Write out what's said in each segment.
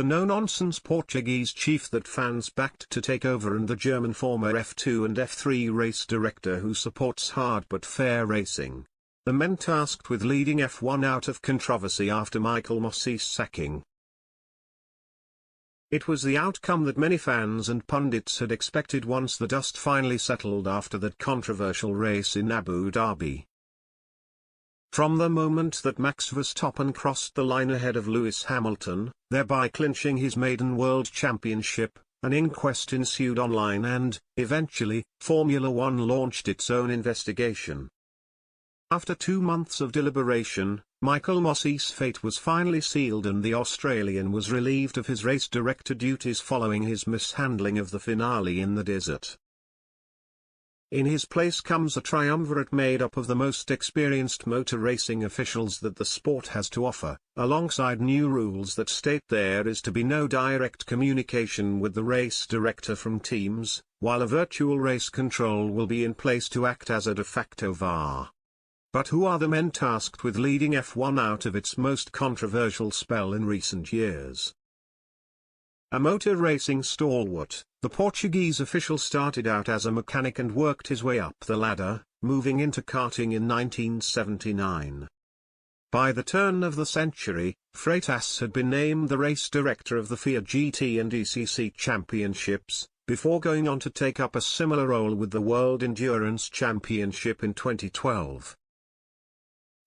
the no-nonsense Portuguese chief that fans backed to take over, and the German former F2 and F3 race director who supports hard but fair racing. The men tasked with leading F1 out of controversy after Michael Masi's sacking. It was the outcome that many fans and pundits had expected once the dust finally settled after that controversial race in Abu Dhabi. From the moment that Max Verstappen crossed the line ahead of Lewis Hamilton, thereby clinching his maiden World Championship, an inquest ensued online and, eventually, Formula One launched its own investigation. After 2 months of deliberation, Michael Masi's fate was finally sealed and the Australian was relieved of his race director duties following his mishandling of the finale in the desert. In his place comes a triumvirate made up of the most experienced motor racing officials that the sport has to offer, alongside new rules that state there is to be no direct communication with the race director from teams, while a virtual race control will be in place to act as a de facto VAR. But who are the men tasked with leading F1 out of its most controversial spell in recent years? A motor racing stalwart, the Portuguese official started out as a mechanic and worked his way up the ladder, moving into karting in 1979. By the turn of the century, Freitas had been named the race director of the FIA GT and ECC championships, before going on to take up a similar role with the World Endurance Championship in 2012.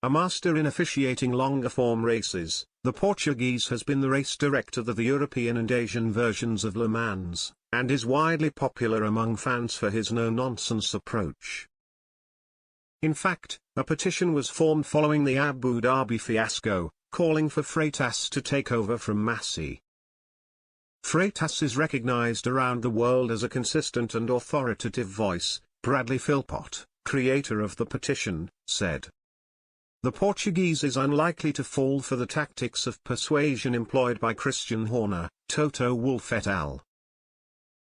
A master in officiating longer-form races, the Portuguese has been the race director of the European and Asian versions of Le Mans, and is widely popular among fans for his no-nonsense approach. In fact, a petition was formed following the Abu Dhabi fiasco, calling for Freitas to take over from Masi. Freitas is recognized around the world as a consistent and authoritative voice, Bradley Philpott, creator of the petition, said. The Portuguese is unlikely to fall for the tactics of persuasion employed by Christian Horner, Toto Wolff et al.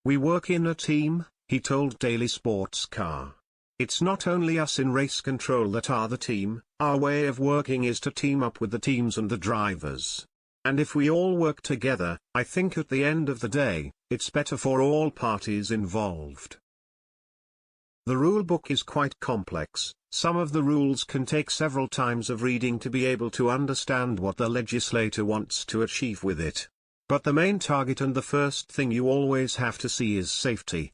We work in a team, he told Daily Sports Car. It's not only us in race control that are the team, our way of working is to team up with the teams and the drivers. And if we all work together, I think at the end of the day, it's better for all parties involved. The rulebook is quite complex. Some of the rules can take several times of reading to be able to understand what the legislator wants to achieve with it. But the main target and the first thing you always have to see is safety.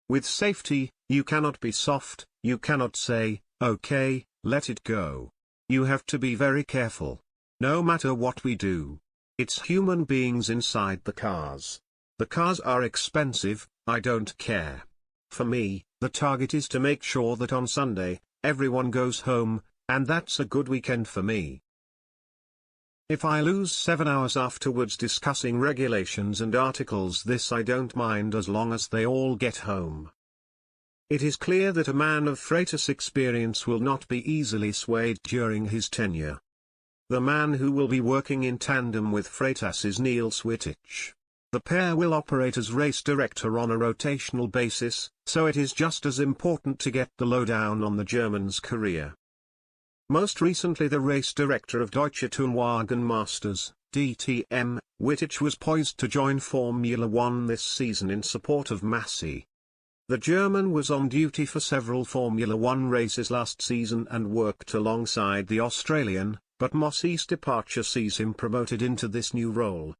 With safety, you cannot be soft, you cannot say, okay, let it go. You have to be very careful. No matter what we do. It's human beings inside the cars. The cars are expensive, I don't care. For me, the target is to make sure that on Sunday, everyone goes home, and that's a good weekend for me. If I lose 7 hours afterwards discussing regulations and articles, this I don't mind as long as they all get home. It is clear that a man of Freitas' experience will not be easily swayed during his tenure. The man who will be working in tandem with Freitas is Niels Wittich. The pair will operate as race director on a rotational basis, so it is just as important to get the lowdown on the German's career. Most recently the race director of Deutsche Turnwagen Masters, DTM, Wittich was poised to join Formula One this season in support of Masi. The German was on duty for several Formula One races last season and worked alongside the Australian, but Masi's departure sees him promoted into this new role.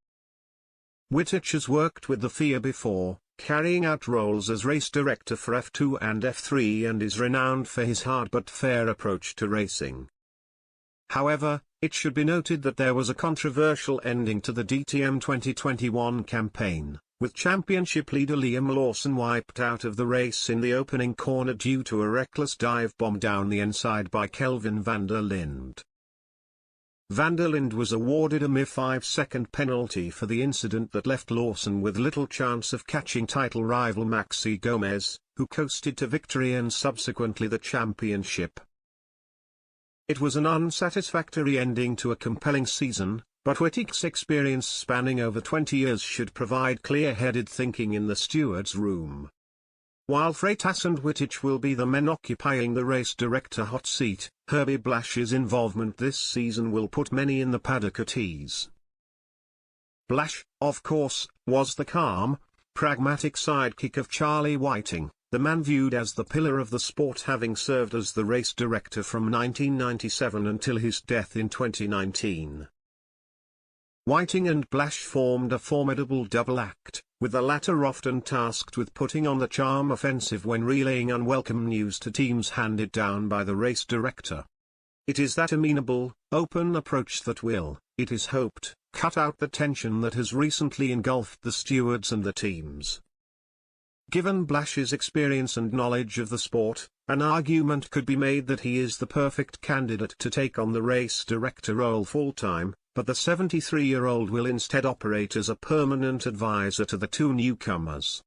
Wittich has worked with the FIA before, carrying out roles as race director for F2 and F3 and is renowned for his hard but fair approach to racing. However, it should be noted that there was a controversial ending to the DTM 2021 campaign, with championship leader Liam Lawson wiped out of the race in the opening corner due to a reckless dive bomb down the inside by Kelvin van der Linde. Van der Linde was awarded a mere 5-second penalty for the incident that left Lawson with little chance of catching title rival Maxi Gomez, who coasted to victory and subsequently the championship. It was an unsatisfactory ending to a compelling season, but Wittich's experience spanning over 20 years should provide clear-headed thinking in the steward's room. While Freitas and Wittich will be the men occupying the race director hot seat, Herbie Blash's involvement this season will put many in the paddock at ease. Blash, of course, was the calm, pragmatic sidekick of Charlie Whiting, the man viewed as the pillar of the sport, having served as the race director from 1997 until his death in 2019. Whiting and Blash formed a formidable double act, with the latter often tasked with putting on the charm offensive when relaying unwelcome news to teams handed down by the race director. It is that amenable, open approach that will, it is hoped, cut out the tension that has recently engulfed the stewards and the teams. Given Blash's experience and knowledge of the sport, an argument could be made that he is the perfect candidate to take on the race director role full-time, but the 73-year-old will instead operate as a permanent advisor to the two newcomers.